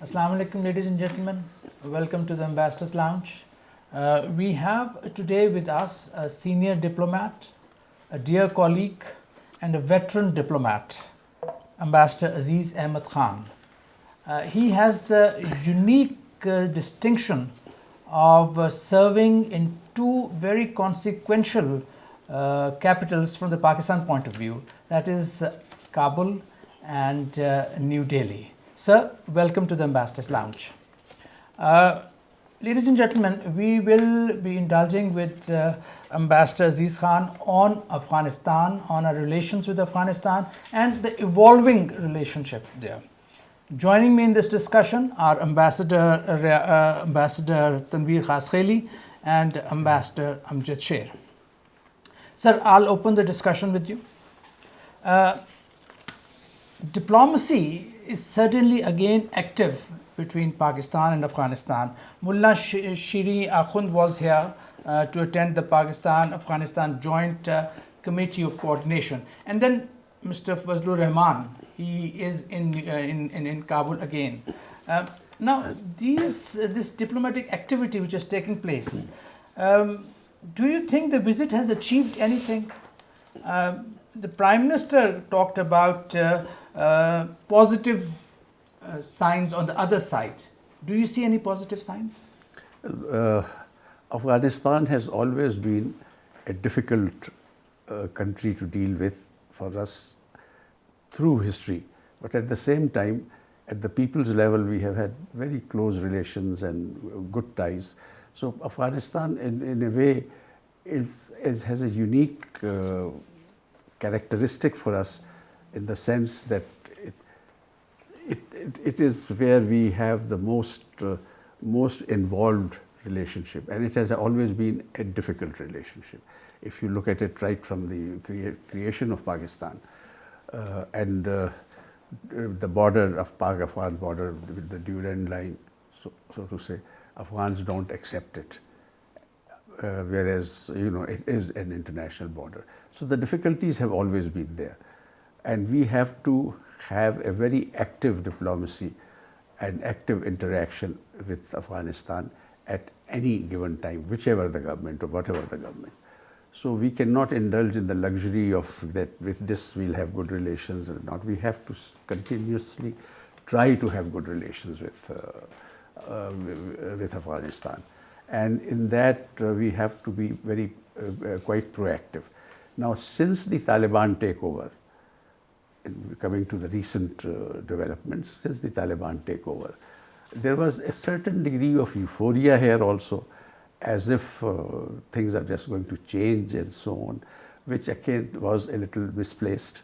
Assalamu alaikum, ladies and gentlemen. Welcome to the Ambassador's Lounge. We have today with us a senior diplomat, a dear colleague, and a veteran diplomat, Ambassador Aziz Ahmed Khan. He has the unique distinction of serving in two very consequential capitals from the Pakistan point of view, that is Kabul and New Delhi. Sir, welcome to the Ambassador's Lounge. Ladies and gentlemen, we will be indulging with Ambassador Aziz Khan on Afghanistan, on our relations with Afghanistan and the evolving relationship there. Joining me in this discussion are Ambassador Tanveer Khaskheli and Ambassador Amjad Sher. Sir, I'll open the discussion with you. Diplomacy is certainly again active between Pakistan and Afghanistan. Mullah Shiri Akhund was here to attend the Pakistan-Afghanistan Joint Committee of Coordination. And then Mr. Fazlur Rahman, he is in Kabul again. Now, this diplomatic activity which is taking place, do you think the visit has achieved anything? The Prime Minister talked about positive signs on the other side. Do you see any positive signs? Afghanistan has always been a difficult country to deal with for us through history. But at the same time, at the people's level, we have had very close relations and good ties. So Afghanistan, in a way, has a unique characteristic for us, in the sense that it is where we have the most involved relationship, and it has always been a difficult relationship. If you look at it right from the creation of Pakistan and the border of Pak-Afghan border with the Durand line, so to say, Afghans don't accept it, whereas it is an international border. So the difficulties have always been there, and we have to have a very active diplomacy and active interaction with Afghanistan at any given time, whichever the government or whatever the government. So we cannot indulge in the luxury of that with this we'll have good relations or not. We have to continuously try to have good relations with Afghanistan, and in that we have to be very quite proactive. Now, since the Taliban takeover, coming to the recent developments, since the Taliban takeover, there was a certain degree of euphoria here also, as if things are just going to change and so on, which again was a little misplaced.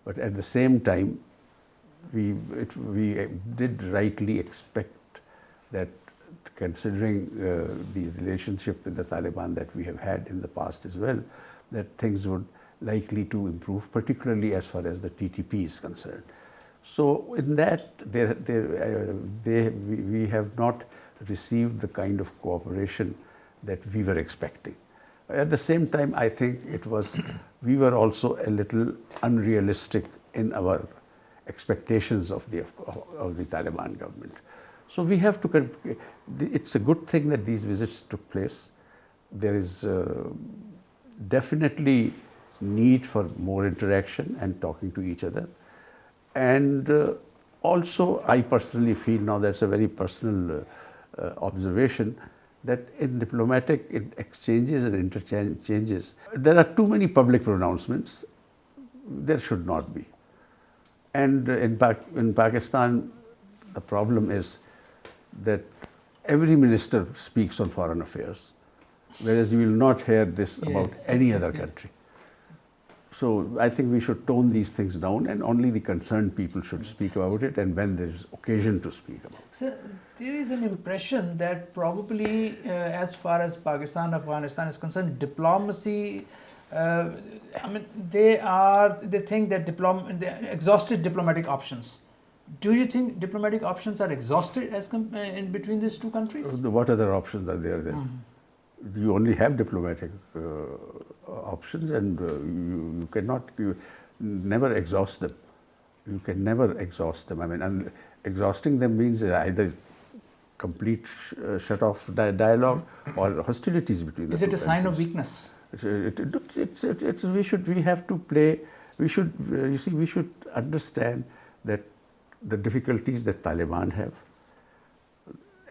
But at the same time, we did rightly expect that, considering the relationship with the Taliban that we have had in the past as well, that things would likely to improve, particularly as far as the TTP is concerned. So in that, we have not received the kind of cooperation that we were expecting. At the same time, I think we were also a little unrealistic in our expectations of the Taliban government. So we have to, it's a good thing that these visits took place. There is definitely need for more interaction and talking to each other. And also, I personally feel, now that's a very personal observation, that in diplomatic exchanges and interchanges, there are too many public pronouncements. There should not be. And in Pakistan, the problem is that every minister speaks on foreign affairs, whereas you will not hear this about any other country. So I think we should tone these things down, and only the concerned people should speak about it, and when there is occasion to speak about it. So there is an impression that probably as far as Pakistan, Afghanistan is concerned, diplomacy, they think that they exhausted diplomatic options. Do you think diplomatic options are exhausted in between these two countries? What other options are there then? You only have diplomatic options, and you never exhaust them. You can never exhaust them. I mean, and exhausting them means either complete shut off dialogue or hostilities between the Is two it a sign of countries. weakness? We have to play, we should, you see, we should understand that the difficulties that Taliban have,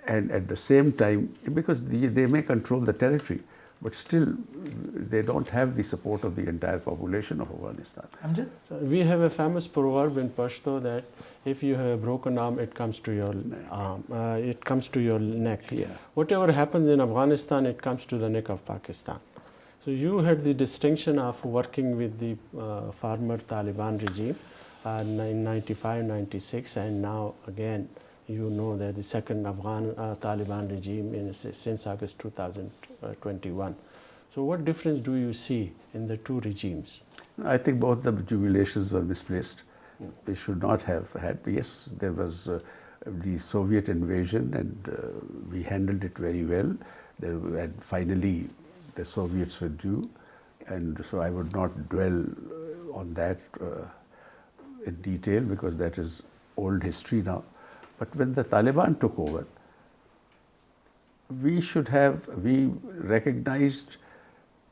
and at the same time, because they may control the territory, but still they don't have the support of the entire population of Afghanistan. Amjad? So we have a famous proverb in Pashto that if you have a broken arm, it comes to your arm, it comes to your neck. Yeah. Whatever happens in Afghanistan, it comes to the neck of Pakistan. So you had the distinction of working with the former Taliban regime in 95, 96, and now again you know that the second Afghan Taliban regime since August 2021. So what difference do you see in the two regimes? I think both the jubilations were misplaced. They should not have had. Yes, there was the Soviet invasion, and we handled it very well. And finally, the Soviets withdrew, and so I would not dwell on that in detail because that is old history now. But when the Taliban took over, we recognized,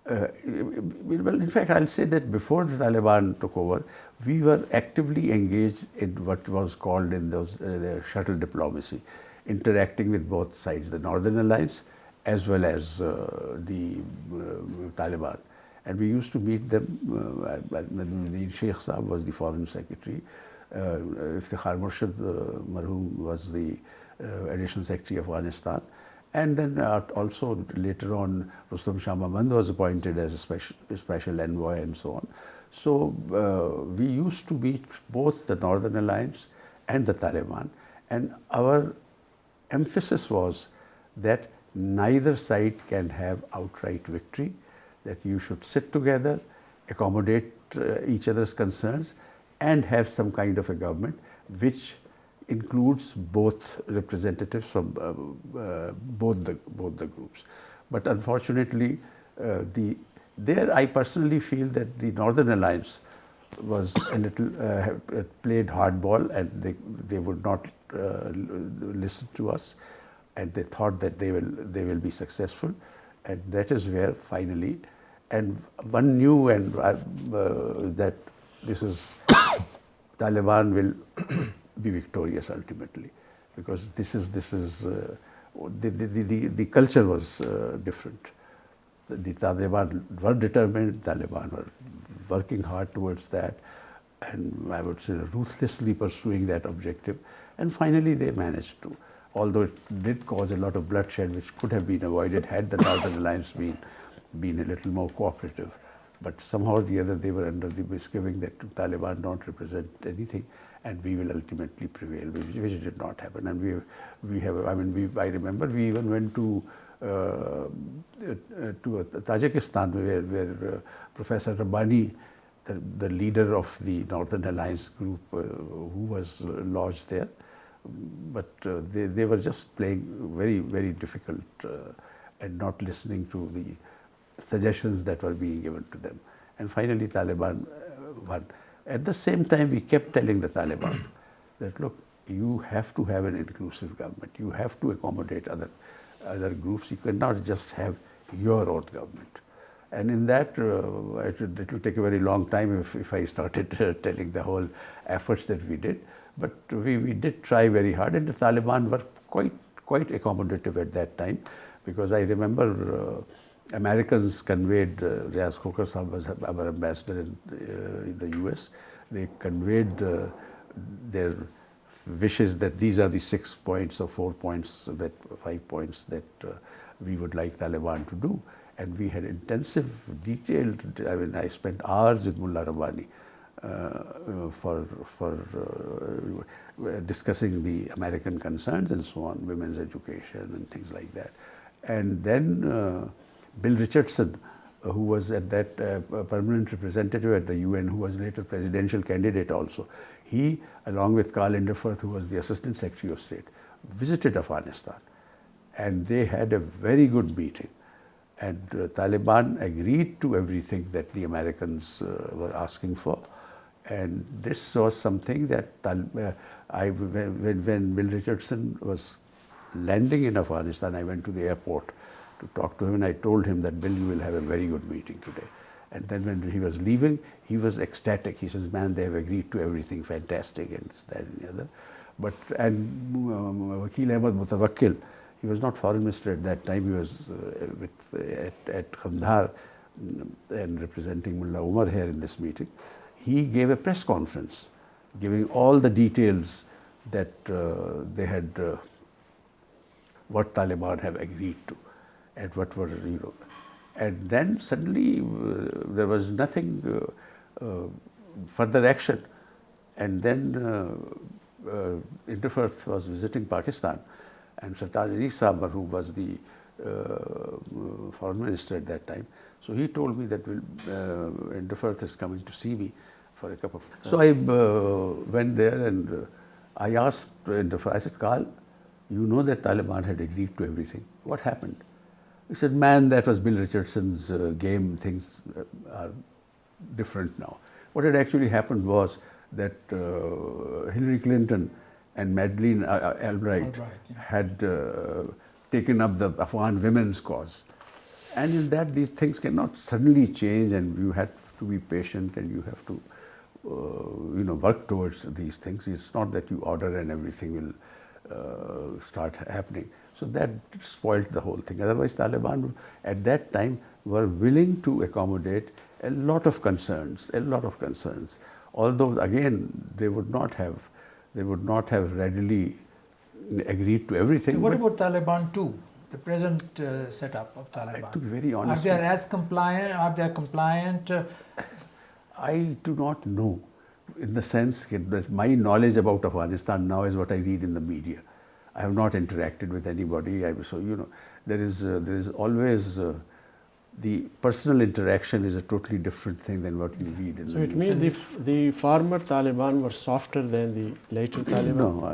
well, in fact, I'll say that before the Taliban took over, we were actively engaged in what was called in those the shuttle diplomacy, interacting with both sides, the Northern Alliance as well as the Taliban. And we used to meet them. The Sheikh Saab was the foreign secretary. Iftikhar Murshid Marhum was the additional secretary of Afghanistan. And then also later on, Rustam Shah Mahmud was appointed as a special envoy and so on. So we used to meet both the Northern Alliance and the Taliban. And our emphasis was that neither side can have outright victory, that you should sit together, accommodate each other's concerns, and have some kind of a government which includes both representatives from both the groups. But unfortunately, there I personally feel that the Northern Alliance was a little played hardball, and they would not listen to us, and they thought that they will be successful, and that is where finally, and one knew and that this is Taliban will be victorious ultimately, because the culture was different. The Taliban were determined, Taliban were working hard towards that, and I would say ruthlessly pursuing that objective, and finally they managed to. Although it did cause a lot of bloodshed, which could have been avoided had the Northern Alliance been a little more cooperative. But somehow or the other, they were under the misgiving that Taliban don't represent anything, and we will ultimately prevail, which did not happen. And I remember we even went to Tajikistan, where Professor Rabbani, the leader of the Northern Alliance group, who was lodged there, but they were just playing very, very difficult and not listening to the suggestions that were being given to them. And finally Taliban won. At the same time, we kept telling the Taliban that, look, you have to have an inclusive government. You have to accommodate other groups. You cannot just have your own government. And in that, it will take a very long time if I started telling the whole efforts that we did. But we did try very hard, and the Taliban were quite accommodative at that time, because I remember Americans conveyed, Riaz Khokhar Sahab was our ambassador in the US, they conveyed their wishes that these are the 6 points or 4 points, 5 points that we would like Taliban to do. And we had intensive, detailed, I spent hours with Mullah Rabbani for discussing the American concerns and so on, women's education and things like that. And then Bill Richardson, who was at that permanent representative at the UN, who was later presidential candidate also, he, along with Karl Linderfurth, who was the Assistant Secretary of State, visited Afghanistan, and they had a very good meeting. And Taliban agreed to everything that the Americans were asking for, And this was something that when Bill Richardson was landing in Afghanistan, I went to the airport to talk to him, and I told him that, Bill, you will have a very good meeting today. And then when he was leaving, he was ecstatic. He says, man, they have agreed to everything, fantastic, and this, that, and the other. But, and Wakil Ahmad Mutawakkil, he was not foreign minister at that time. He was at Kandahar and representing Mullah Umar here in this meeting. He gave a press conference giving all the details that they had, what Taliban have agreed to, and what were, and then suddenly there was nothing further action. And then Interfirth was visiting Pakistan, and Sartaj Ali Saab, who was the foreign minister at that time, so he told me that Interfirth is coming to see me for a cup of tea. So I went there and I asked Interfirth, I said, Carl, you know that Taliban had agreed to everything. What happened? He said, man, that was Bill Richardson's game. Things are different now. What had actually happened was that Hillary Clinton and Madeleine Albright had taken up the Afghan women's cause. And in that, these things cannot suddenly change, and you have to be patient, and you have to work towards these things. It's not that you order and everything will start happening. So that spoiled the whole thing. Otherwise, Taliban at that time were willing to accommodate a lot of concerns, Although again, they would not have readily agreed to everything. So what about Taliban 2, the present setup of Taliban? To be very honest, Are they compliant? I do not know, in the sense that my knowledge about Afghanistan now is what I read in the media. I have not interacted with anybody. So there is always the personal interaction is a totally different thing than what you read in the media. So it means the former Taliban were softer than the later Taliban? No,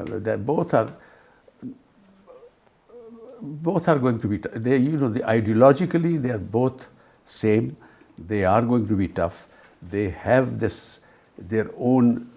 both are going to be, ideologically they are both same. They are going to be tough. They have their own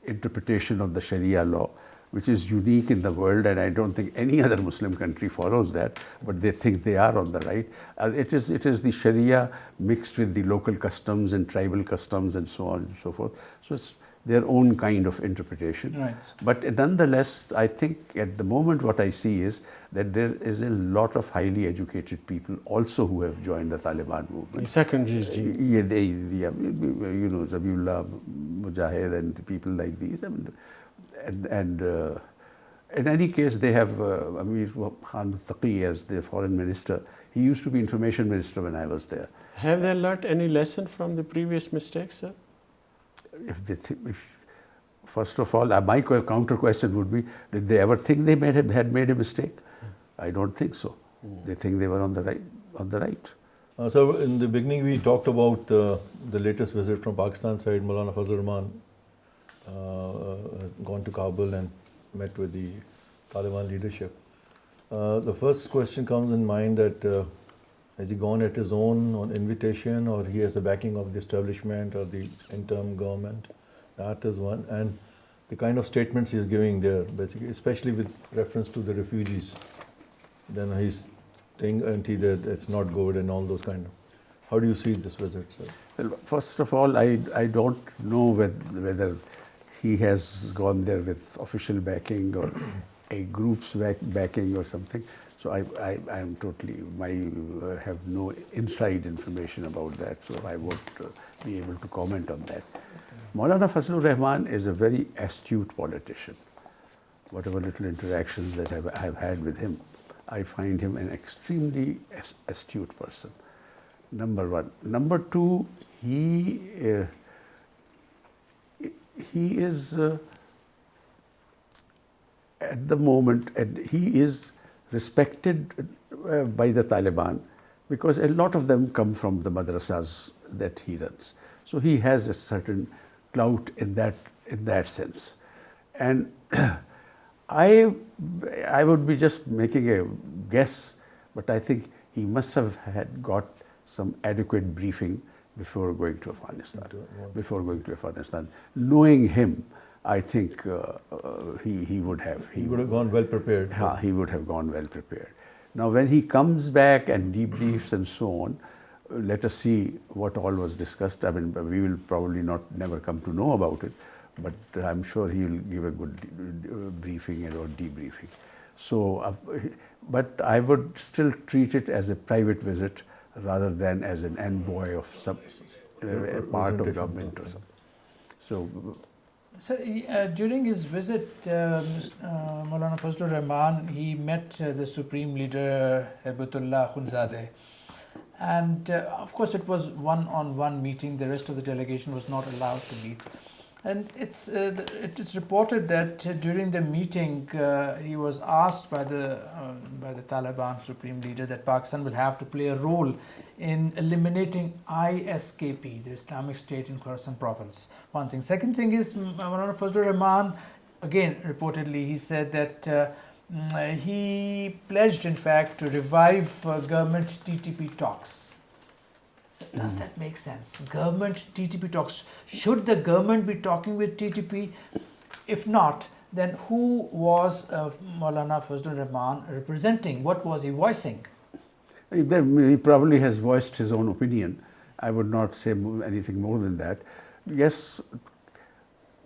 interpretation of the Sharia law, which is unique in the world, and I don't think any other Muslim country follows that, but they think they are on the right. It is the Sharia mixed with the local customs and tribal customs and so on and so forth. So it's their own kind of interpretation. Right. But nonetheless, I think at the moment what I see is that there is a lot of highly educated people also who have joined the Taliban movement. The second regime. Yeah, Zabiullah Mujahid and people like these. And in any case, they have Amir Khan Taqi as the foreign minister. He used to be information minister when I was there. Have they learnt any lesson from the previous mistakes, sir? First of all, my counter question would be, did they ever think they had made a mistake? I don't think so. They think they were on the right. So in the beginning, we talked about the latest visit from Pakistan side. Maulana Fazl Rahman has gone to Kabul and met with the Taliban leadership. The first question comes in mind that has he gone at his own on invitation, or he has the backing of the establishment or the interim government? That is one. And the kind of statements he's giving there, basically, especially with reference to the refugees. Then he's saying that it's not good and all those kind of. How do you see this visit, sir? Well, first of all, I don't know whether he has gone there with official backing or a group's backing or something. So I am totally, I have no inside information about that, so I won't be able to comment on that. Maulana Fazlur Rahman is a very astute politician. Whatever little interactions that I have had with him, I find him an extremely astute person. Number one. Number two, he is at the moment, and he is respected by the Taliban because a lot of them come from the madrasas that he runs. So he has a certain clout in that sense. And I would be just making a guess, but I think he must have got some adequate briefing before going to Afghanistan. Knowing him, I think he would have. He would have gone well prepared. He would have gone well prepared. Now, when he comes back and debriefs and so on, let us see what all was discussed. I mean, we will probably never come to know about it, but I'm sure he will give a good briefing or debriefing. So, but I would still treat it as a private visit rather than as an envoy of some a part of government or something. So, during his visit, Maulana Fazlur Rahman, he met the Supreme Leader Hibatullah Khundzadeh. And of course, it was one-on-one meeting. The rest of the delegation was not allowed to meet. And it is reported that during the meeting, he was asked by the Taliban Supreme Leader that Pakistan will have to play a role in eliminating ISKP, the Islamic State in Khorasan province. One thing. Second thing is, Maulana Fazlur Rahman, again, reportedly, he said that he pledged, in fact, to revive government TTP talks. So does that make sense? Government TTP talks. Should the government be talking with TTP? If not, then who was Maulana Fazlur Rahman representing? What was he voicing? He probably has voiced his own opinion. I would not say anything more than that. Yes,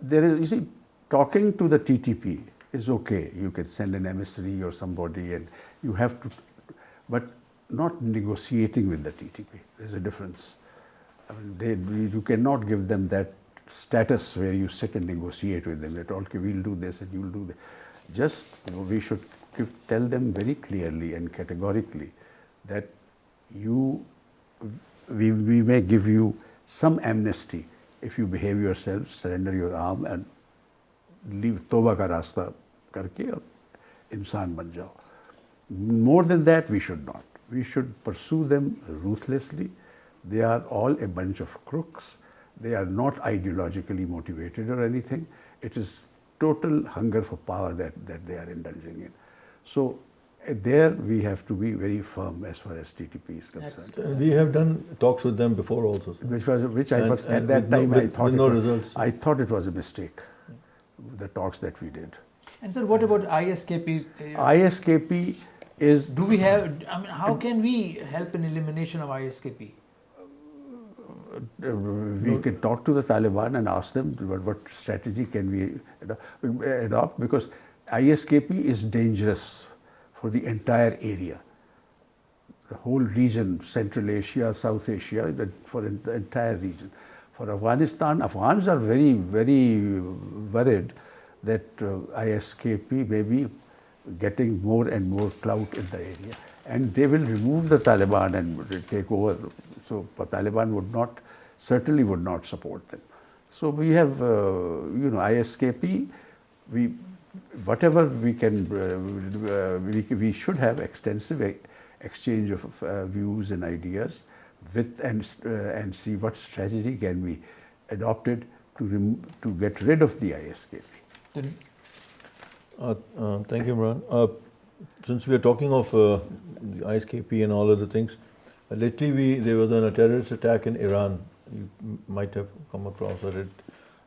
there is, you see, talking to the TTP is okay. You can send an emissary or somebody and you have to, but not negotiating with the TTP. There's a difference. I mean, you cannot give them that status where you sit and negotiate with them. That, okay, we'll do this and you'll do that. Just, we should tell them very clearly and categorically that we may give you some amnesty if you behave yourself, surrender your arm and leave Toba ka rasta karke aur insan ban jao. More than that, we should not. We should pursue them ruthlessly. They are all a bunch of crooks. They are not ideologically motivated or anything. It is total hunger for power that they are indulging in. So there we have to be very firm as far as TTP is concerned. We have done talks with them before also. Which I was at that time I thought it was a mistake. The talks that we did. And sir, what about ISKP? ISKP is. Do we have? I mean, how can we help in elimination of ISKP? We can talk to the Taliban and ask them what strategy can we adopt, because ISKP is dangerous for the entire area, the whole region, Central Asia, South Asia, for the entire region. For Afghanistan, Afghans are very, very worried that ISKP may be getting more and more clout in the area, and they will remove the Taliban and take over. So the Taliban certainly would not support them. So we have, ISKP. Whatever we can, we should have extensive exchange of views and ideas with and see what strategy can be adopted to get rid of the ISKP. Thank you, Imran. Since we are talking of the ISKP and all other things, lately there was a terrorist attack in Iran. You might have come across it.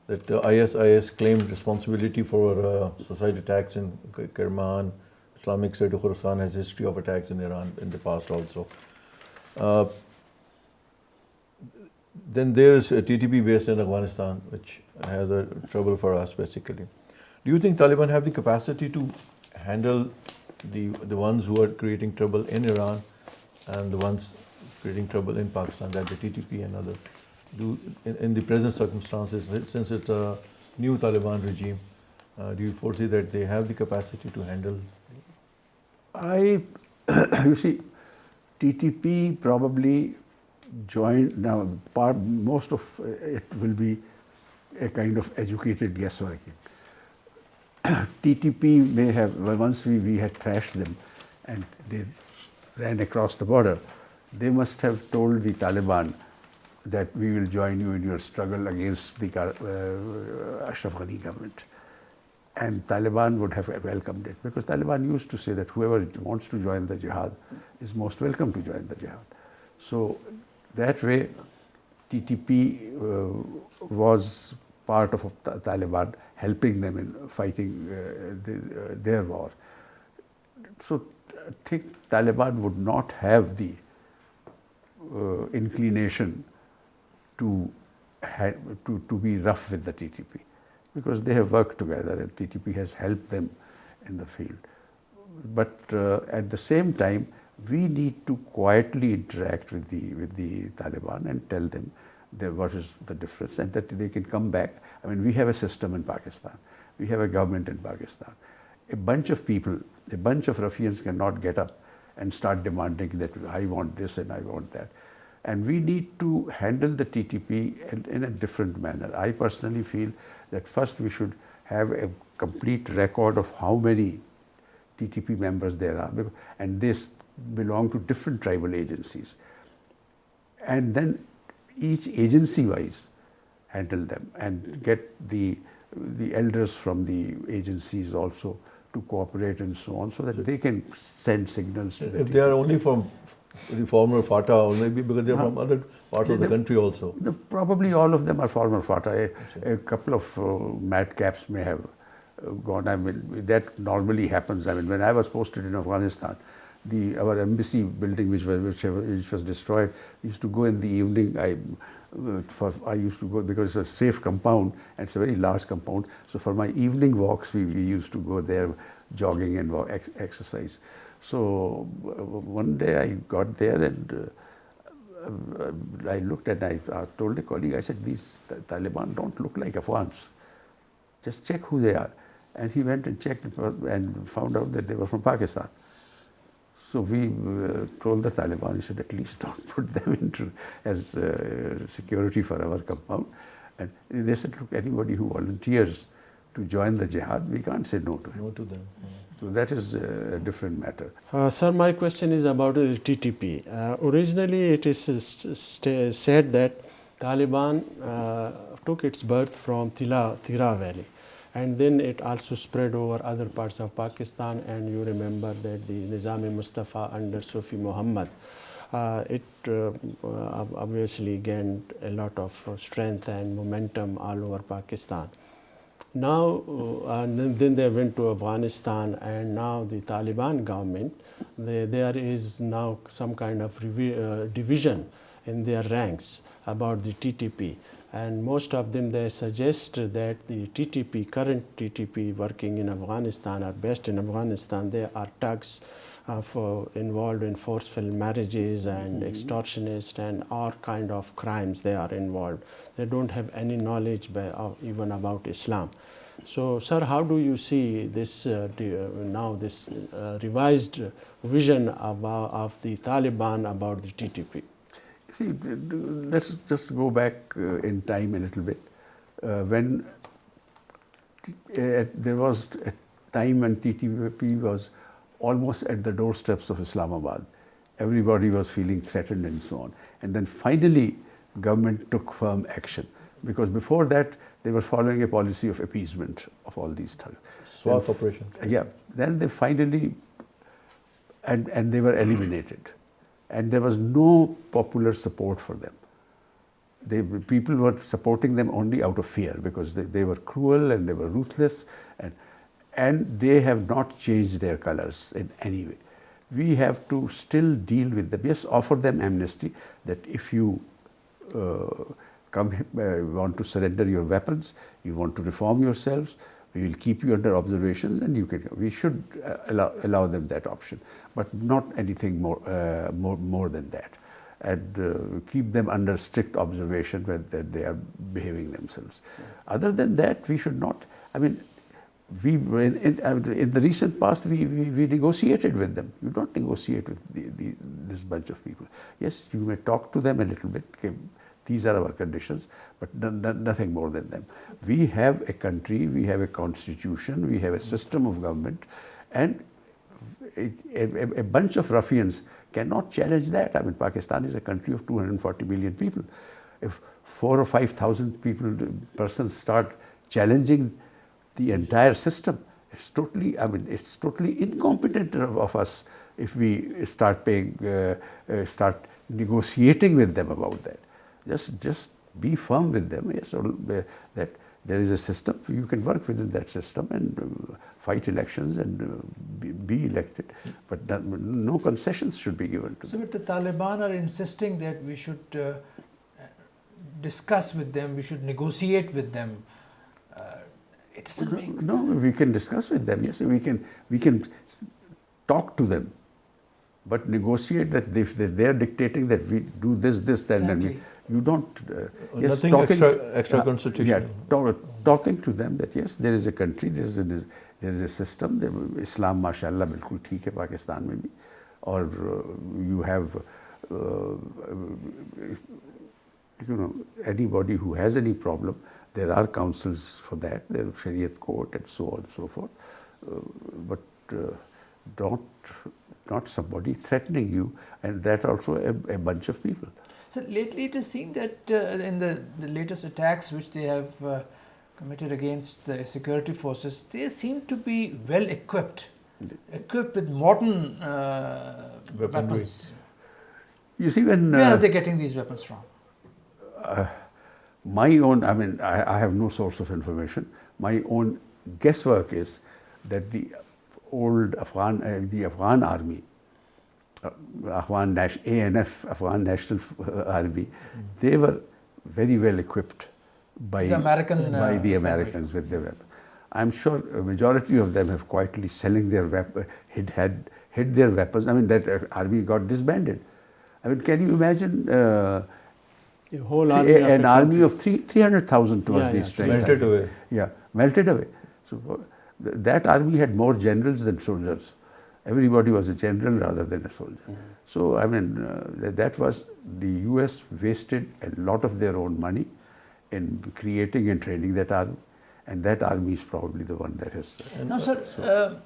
That ISIS claimed responsibility for suicide attacks in Kerman. Islamic State of Khorasan has history of attacks in Iran in the past also. Then there is a TTP based in Afghanistan, which has a trouble for us basically. Do you think Taliban have the capacity to handle the ones who are creating trouble in Iran and the ones creating trouble in Pakistan, that the TTP and others? In the present circumstances, since it's a new Taliban regime, do you foresee that they have the capacity to handle? You see, TTP probably joined, now most of it will be a kind of educated guessworking. TTP may have, once we had thrashed them and they ran across the border, they must have told the Taliban that we will join you in your struggle against the Ashraf Ghani government. And Taliban would have welcomed it, because Taliban used to say that whoever wants to join the jihad is most welcome to join the jihad. So that way, TTP was part of Taliban, helping them in fighting their war. So I think Taliban would not have the inclination to be rough with the TTP, because they have worked together and TTP has helped them in the field. But at the same time, we need to quietly interact with the Taliban and tell them what is the difference, and that they can come back. I mean, we have a system in Pakistan. We have a government in Pakistan. A bunch of people, a bunch of ruffians cannot get up and start demanding that I want this and I want that. And we need to handle the TTP in a different manner. I personally feel that first we should have a complete record of how many TTP members there are, and this belong to different tribal agencies. And then each agency-wise handle them and get the elders from the agencies also to cooperate and so on, so that they can send signals to the If they are only from the former FATA, or maybe because they are from other parts of the country also. Probably all of them are former FATA. A couple of madcaps may have gone. I mean, that normally happens. I mean, when I was posted in Afghanistan, our embassy building, which was destroyed, used to go in the evening. I used to go because it's a safe compound and it's a very large compound. So for my evening walks, we used to go there, jogging and exercise. So one day I got there and I looked and I told a colleague, I said, these Taliban don't look like Afghans. Just check who they are. And he went and checked and found out that they were from Pakistan. So we told the Taliban, we said, at least don't put them into as security for our compound. And they said, look, anybody who volunteers to join the jihad, we can't say no to him. No to them. So that is a different matter. Sir, my question is about the TTP. Originally, it is said that Taliban took its birth from Tira Valley, and then it also spread over other parts of Pakistan. And you remember that the Nizam-e-Mustafa under Sufi Muhammad, it obviously gained a lot of strength and momentum all over Pakistan. Now, then they went to Afghanistan, and now the Taliban government, there is now some kind of division in their ranks about the TTP. And most of them, they suggest that the TTP, current TTP working in Afghanistan or based in Afghanistan, they are thugs involved in forceful marriages and extortionists and all kind of crimes they are involved. They don't have any knowledge even about Islam. So, sir, how do you see this now this revised vision of the Taliban about the TTP? See, let's just go back in time a little bit. When there was a time when TTP was almost at the doorsteps of Islamabad. Everybody was feeling threatened and so on. And then finally, government took firm action, because before that, they were following a policy of appeasement of all these thugs. SWAT operation. Yeah. Then they finally, and they were eliminated. And there was no popular support for them. People were supporting them only out of fear, because they were cruel and they were ruthless, and they have not changed their colors in any way. We have to still deal with them. Yes, offer them amnesty, that if you want to surrender your weapons, you want to reform yourselves, we will keep you under observation, and we should allow them that option, but not anything more than that, and keep them under strict observation when they are behaving themselves. Other than that, we should not. I mean, in the recent past, we negotiated with them. You don't negotiate with this bunch of people. Yes, you may talk to them a little bit. Okay, these are our conditions, but nothing more than them. We have a country, we have a constitution, we have a system of government, and a bunch of ruffians cannot challenge that. I mean, Pakistan is a country of 240 million people. If 4,000 or 5,000 persons start challenging the entire system, it's totally incompetent of us if we start negotiating with them about that. Just be firm with them. Yes, that there is a system. You can work within that system and fight elections and be elected. But no concessions should be given to So, them. but the Taliban are insisting that we should discuss with them, we should negotiate with them. It doesn't make No, we can discuss with them. Yes, we can talk to them, but negotiate that if they are dictating that we do this, then Exactly. you don't. Yes, Nothing talking, extra constitutional. Yeah, talking to them that yes, there is a country, there is a system. Islam, mashallah, बिल्कुल ठीक है पाकिस्तान में भी, और you have anybody who has any problem, there are councils for that. There are Shariat court and so on and so forth. But not somebody threatening you, and that also a bunch of people. So lately it is seen that in the latest attacks which they have committed against the security forces, they seem to be well equipped with modern weapons. You see, when Where are they getting these weapons from? my own, I have no source of information. My own guesswork is that the old Afghan army, ANF, Afghan National Army, they were very well equipped by The Americans with their weapons. I'm sure a majority of them have quietly selling their hid their weapons. That army got disbanded. Can you imagine The whole army an army of 300,000 towards these strengths? Melted away. Yeah, melted away. So that army had more generals than soldiers. Everybody was a general rather than a soldier. So that was, the US wasted a lot of their own money in creating and training that army, and that army is probably the one that has. Now, sir,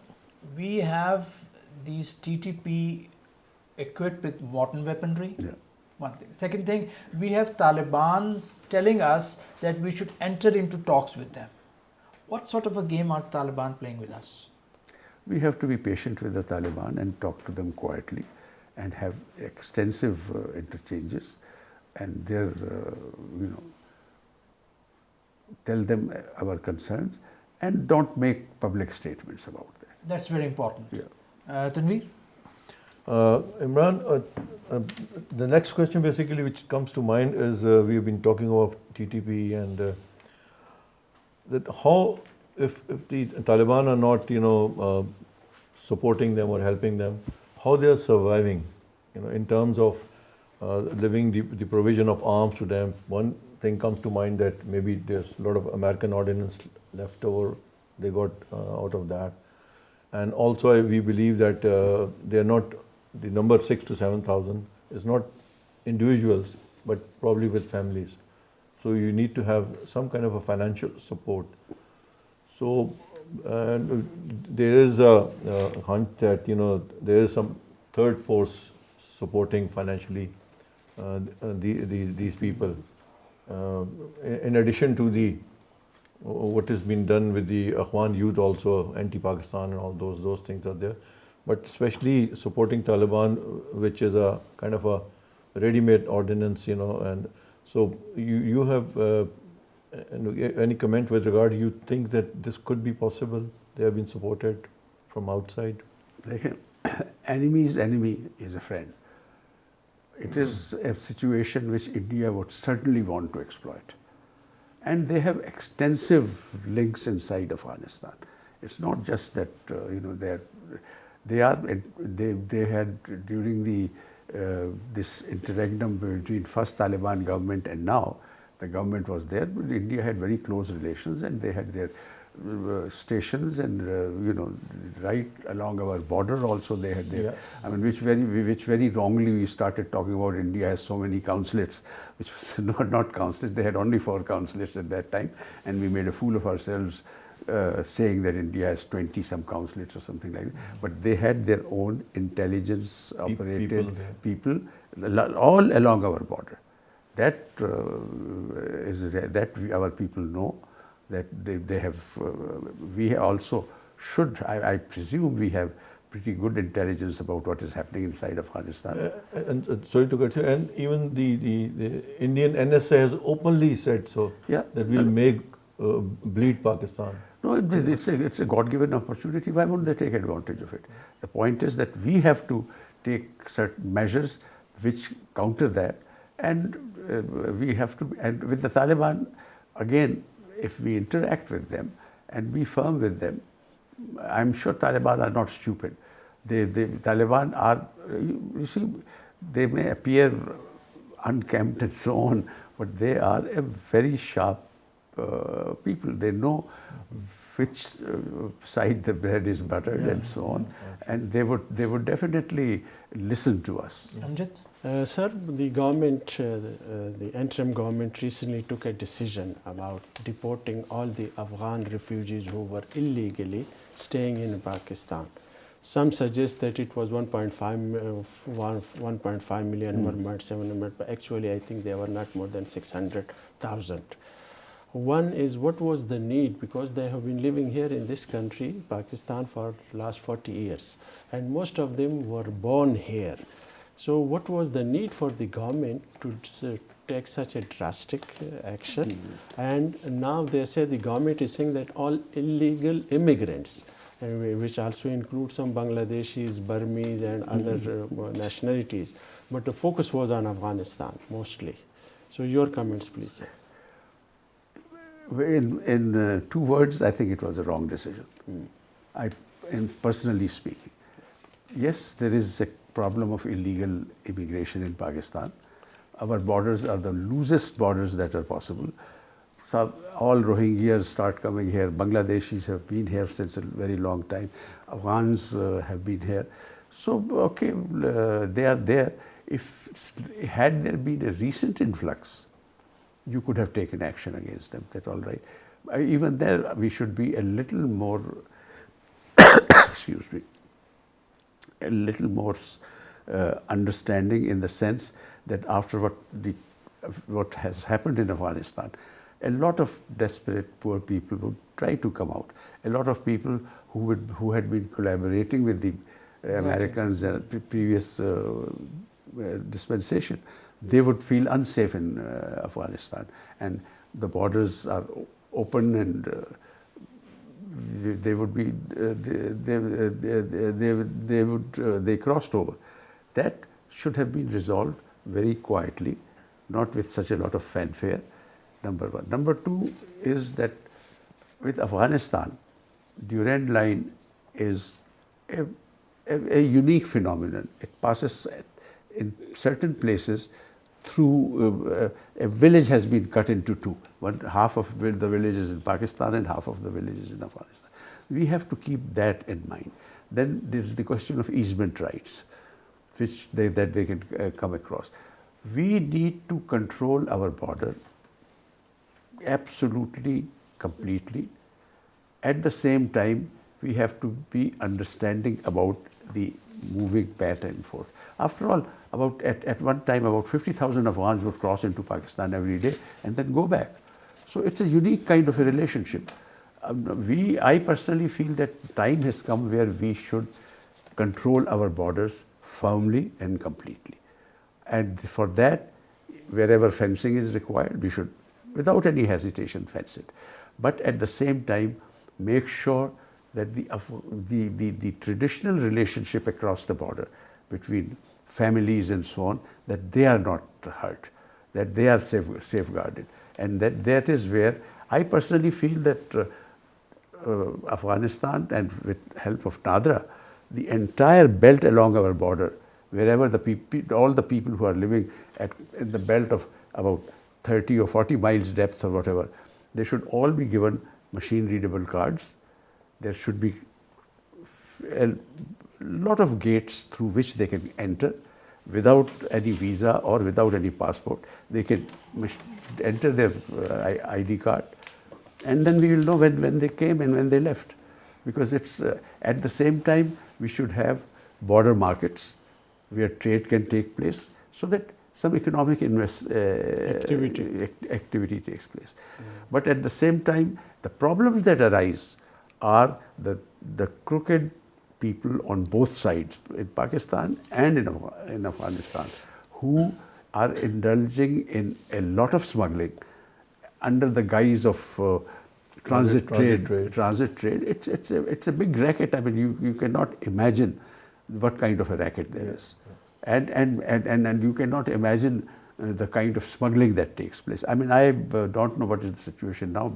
we have these TTP equipped with modern weaponry. Yeah. One thing. Second thing, we have Taliban telling us that we should enter into talks with them. What sort of a game are Taliban playing with us? We have to be patient with the Taliban and talk to them quietly and have extensive interchanges, and tell them our concerns and don't make public statements about that. That's very important. Yeah. Tanveer? Imran, the next question basically which comes to mind is we have been talking about TTP and that how, if the Taliban are not supporting them or helping them, how they are surviving, in terms of living the provision of arms to them. One thing comes to mind that maybe there's a lot of American ordnance left over, they got out of that. And also we believe that they are not, the number 6,000 to 7,000 is not individuals, but probably with families. So you need to have some kind of a financial support. So there is a hunch that there is some third force supporting financially these people. In addition to what has been done with the Afghan youth, also anti-Pakistan and all those things are there, but especially supporting Taliban, which is a kind of a ready-made ordinance, and so you have any comment with regard? You think that this could be possible? They have been supported from outside. Enemy's enemy is a friend. It is a situation which India would certainly want to exploit. And they have extensive links inside Afghanistan. It's not just that they had during this interregnum between first Taliban government and now, the government was there, but India had very close relations, and they had their stations and right along our border also they had their, which very wrongly we started talking about India has so many consulates, which was not consulates. They had only 4 consulates at that time, and we made a fool of ourselves saying that India has 20 some consulates or something like that. But they had their own intelligence operated people all along our border. That our people know. That they have, we also should, I presume we have pretty good intelligence about what is happening inside Afghanistan. And sorry to cut you, and even the Indian NSA has openly said so, Yeah. that we'll make bleed Pakistan. No, it's a God-given opportunity. Why wouldn't they take advantage of it? The point is that we have to take certain measures which counter that, and we have to. And with the Taliban, again, if we interact with them and be firm with them, I'm sure Taliban are not stupid. The Taliban are, you see, they may appear unkempt and so on, but they are a very sharp people. They know which side the bread is buttered and so on, and they would definitely listen to us. Amjad? Sir, the government, the interim government recently took a decision about deporting all the Afghan refugees who were illegally staying in Pakistan. Some suggest that it was 1.5 million, 1.7 but actually I think they were not more than 600,000. One is, what was the need? Because they have been living here in this country, Pakistan, for the last 40 years, and most of them were born here. So what was the need for the government to take such a drastic action? And now they say, the government is saying that all illegal immigrants, which also includes some Bangladeshis, Burmese and other nationalities, but the focus was on Afghanistan mostly. So your comments, please, sir. In 2 words, I think it was a wrong decision. Personally speaking, yes, there is a problem of illegal immigration in Pakistan. Our borders are the loosest borders that are possible. So all Rohingyas start coming here. Bangladeshis have been here since a very long time. Afghans have been here. So, okay, they are there. Had there been a recent influx, you could have taken action against them. That's all right. Even there, we should be a little more, excuse me, a little more understanding, in the sense that after what has happened in Afghanistan, a lot of desperate poor people would try to come out. A lot of people who had been collaborating with the Americans in previous dispensation, they would feel unsafe in Afghanistan, and the borders are open, and they crossed over. That should have been resolved very quietly, not with such a lot of fanfare. Number one. Number two is that with Afghanistan, Durand Line is a unique phenomenon. It passes in certain places through a village has been cut into two. Half of the village is in Pakistan and half of the village is in Afghanistan. We have to keep that in mind. Then there is the question of easement rights, which they can come across. We need to control our border absolutely, completely. At the same time, we have to be understanding about the moving back and forth. After all, at one time, about 50,000 Afghans would cross into Pakistan every day and then go back. So it's a unique kind of a relationship. I personally feel that time has come where we should control our borders firmly and completely. And for that, wherever fencing is required, we should, without any hesitation, fence it. But at the same time, make sure that the traditional relationship across the border between families and so on, that they are not hurt, that they are safeguarded. And that is where I personally feel that Afghanistan, and with help of NADRA, the entire belt along our border, wherever all the people who are living in the belt of about 30 or 40 miles depth or whatever, they should all be given machine-readable cards. There should be a lot of gates through which they can enter without any visa or without any passport. They can enter their ID card, and then we will know when they came and when they left. Because it's at the same time, we should have border markets where trade can take place, so that some economic activity takes place. But at the same time, the problems that arise are the crooked people on both sides, in Pakistan and in Afghanistan, who are indulging in a lot of smuggling under the guise of transit trade. It's a big racket. I mean, you cannot imagine what kind of a racket there is, and you cannot imagine the kind of smuggling that takes place. I mean, I don't know what is the situation now.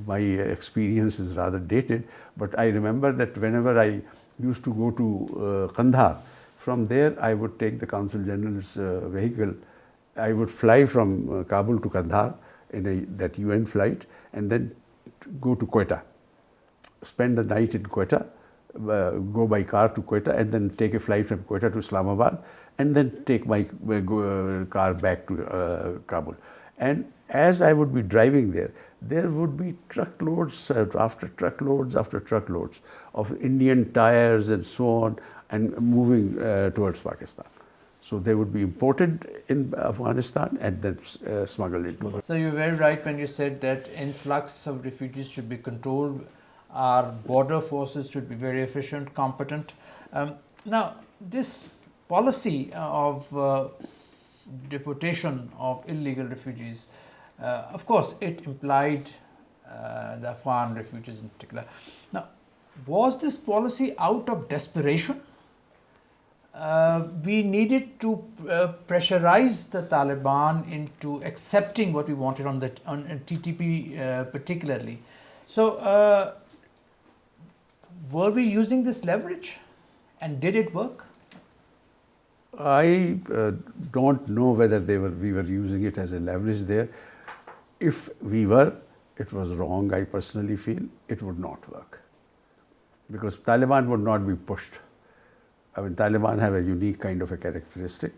My experience is rather dated, but I remember that whenever I used to go to Kandahar, from there I would take the Consul General's vehicle. I would fly from Kabul to Kandahar in that UN flight, and then go to Quetta, spend the night in Quetta, go by car to Quetta, and then take a flight from Quetta to Islamabad, and then take my car back to Kabul. And as I would be driving there would be truckloads after truckloads after truckloads of Indian tires and so on, and moving towards Pakistan. So they would be imported in Afghanistan and then smuggled into. So you're very right when you said that influx of refugees should be controlled. Our border forces should be very efficient, competent. Now, this policy of deportation of illegal refugees, of course, it implied the Afghan refugees in particular. Now, was this policy out of desperation? We needed to pressurize the Taliban into accepting what we wanted on TTP particularly. So, were we using this leverage, and did it work? I don't know whether we were using it as a leverage there. If we were, it was wrong. I personally feel it would not work, because Taliban would not be pushed. I mean, Taliban have a unique kind of a characteristic.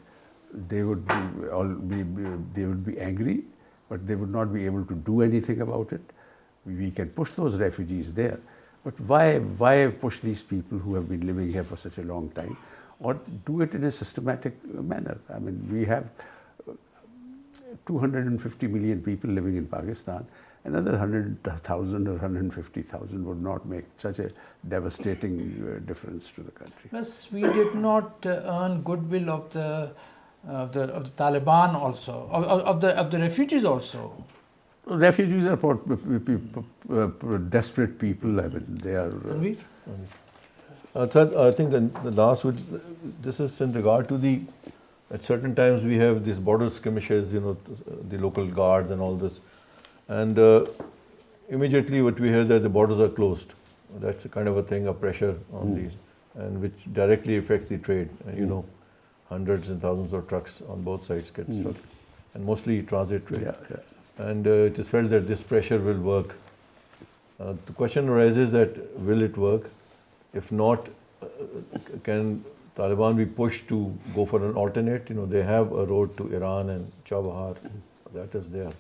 They would be angry, but they would not be able to do anything about it. We can push those refugees there, but why push these people who have been living here for such a long time, or do it in a systematic manner? I mean, we have 250 million people living in Pakistan. Another 100,000 or 150,000 would not make such a devastating difference to the country. Plus, we did not earn goodwill of the Taliban also, of the refugees also. Refugees are desperate people. I mean, they are. I think the last, this is in regard to at certain times we have these border skirmishes, the local guards and all this. And immediately what we hear that the borders are closed. That's a kind of a thing, a pressure on these, and which directly affects the trade. And, hundreds and thousands of trucks on both sides get stuck, and mostly transit trade. And it is felt that this pressure will work. The question arises that will it work? If not, can Taliban be pushed to go for an alternate? They have a road to Iran and Chabahar, that is there.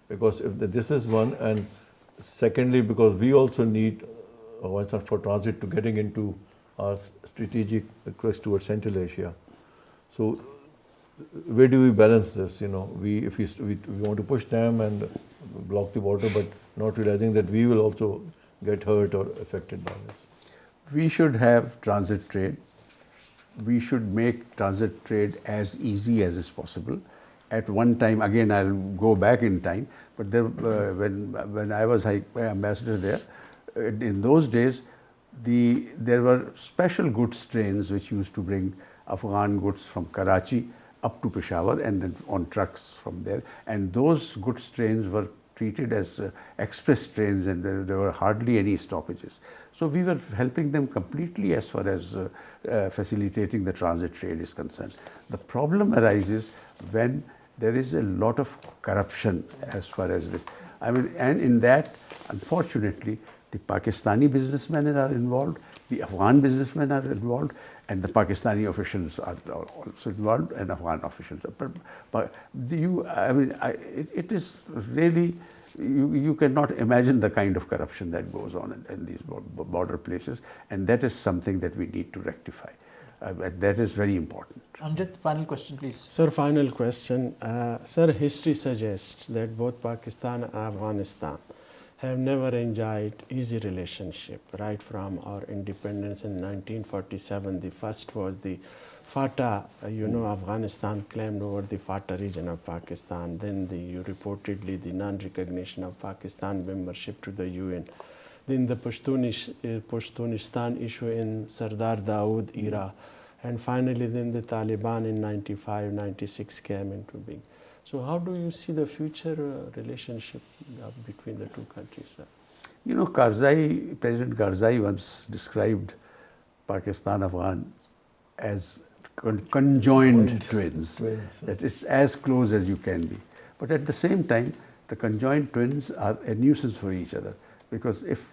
Because if this is one, and secondly, because we also need for transit to getting into our strategic quest towards Central Asia. So where do we balance this? If we want to push them and block the border, but not realizing that we will also get hurt or affected by this. We should have transit trade. We should make transit trade as easy as is possible. At one time, again, I'll go back in time, but there, when I was High Ambassador there, in those days, there were special goods trains which used to bring Afghan goods from Karachi up to Peshawar and then on trucks from there. And those goods trains were treated as express trains, and there were hardly any stoppages. So we were helping them completely as far as facilitating the transit trade is concerned. The problem arises when there is a lot of corruption as far as this. I mean, and in that, unfortunately, the Pakistani businessmen are involved, the Afghan businessmen are involved, and the Pakistani officials are also involved, and Afghan officials. But it is really, you cannot imagine the kind of corruption that goes on in these border places, and that is something that we need to rectify. That is very important. Amjad, final question, please. Sir, final question. Sir, history suggests that both Pakistan and Afghanistan have never enjoyed easy relationship. Right from our independence in 1947, the first was the FATA, Afghanistan claimed over the FATA region of Pakistan. Then reportedly the non-recognition of Pakistan membership to the UN. Then the Pashtunistan issue in Sardar Dawood era. And finally then the Taliban in 95, 96 came into being. So how do you see the future relationship between the two countries, sir? You know, President Karzai once described Pakistan-Afghan as conjoined twins. That it's as close as you can be. But at the same time, the conjoined twins are a nuisance for each other, because if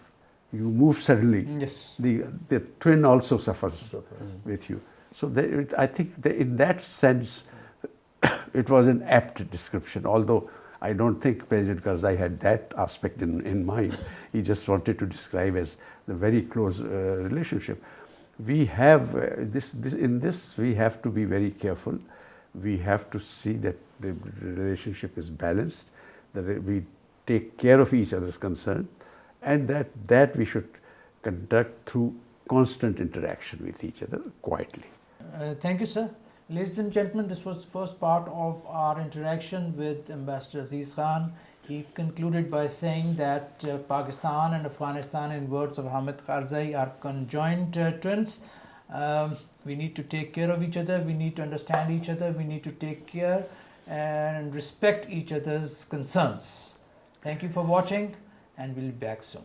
you move suddenly, Yes. the twin also suffers with you. So I think that in that sense, it was an apt description, although I don't think President Karzai had that aspect in mind. He just wanted to describe as the very close relationship. We have in this we have to be very careful. We have to see that the relationship is balanced, that we take care of each other's concern, and that we should conduct through constant interaction with each other quietly. Thank you, sir. Ladies and gentlemen, this was the first part of our interaction with Ambassador Aziz Khan. He concluded by saying that Pakistan and Afghanistan, in words of Hamid Karzai, are conjoined twins. We need to take care of each other, we need to understand each other, we need to take care and respect each other's concerns. Thank you for watching, and we'll be back soon.